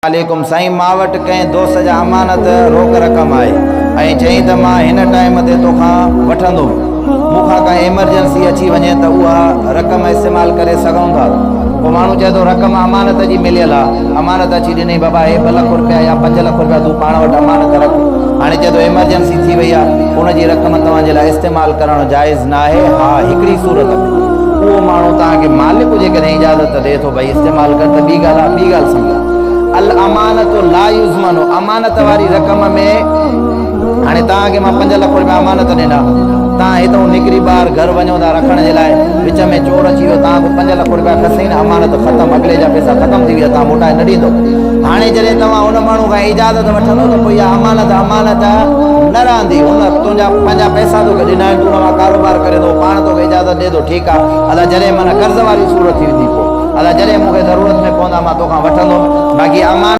वालेकुम साईं, मां वटि कंहिं दोस्त जा अमानत रोक रक़म आहे ऐं चई त मां हिन टाइम ते तोखां वठंदुमि, मूंखां का एमरजेंसी अची वञे त उहा रक़म इस्तेमालु करे सघूं था। पोइ माण्हू चए थो रक़म अमानत जी मिलियल आहे, अमानत अची ॾिनई बाबा हे 2 लख रुपया या 5 लख रुपया तूं पाण वटि अमानत रख, हाणे चए थो एमरजेंसी थी वई आहे, उनजी रक़म तव्हांजे लाइ इस्तेमालु करणु जाइज़ न आहे। हा, हिकिड़ी सूरत में उहो माण्हू तव्हांखे मालिक जेकॾहिं इजाज़त ॾिए थो भई इस्तेमालु कर त ॿी ॻाल्हि आहे, ॿी ॻाल्हि सम्झो। अल अमानत ला युज़मनु, अमानत वारी रक़म में हाणे तव्हांखे मां 5 लख रुपया अमानत ॾिना, तव्हां हितां निकिरी ॿाहिरि घर वञो था रखण जे लाइ, विच में चोर अची वियो, तव्हांखे 5 लख रुपया खसई न, अमानत ख़तमु, अॻिले जा पैसा ख़तमु थी विया, तव्हां मोटाए न ॾींदो। हाणे जॾहिं तव्हां हुन माण्हू खां इजाज़त वठंदो त पोइ इहा अमानत न रहंदी, हुन तुंहिंजा पंहिंजा पैसा तोखे ॾिना आहिनि, तूं हुन मां कारोबार करे थो, पाण तोखे इजाज़त ॾिए थो, ठीकु आहे, अला जॾहिं माना कर्ज़ वारी सूरत थी वेंदी, पोइ अला जॾहिं मूंखे ज़रूरत में पवंदा मां तोखां वठंदुमि, बाक़ी अमानत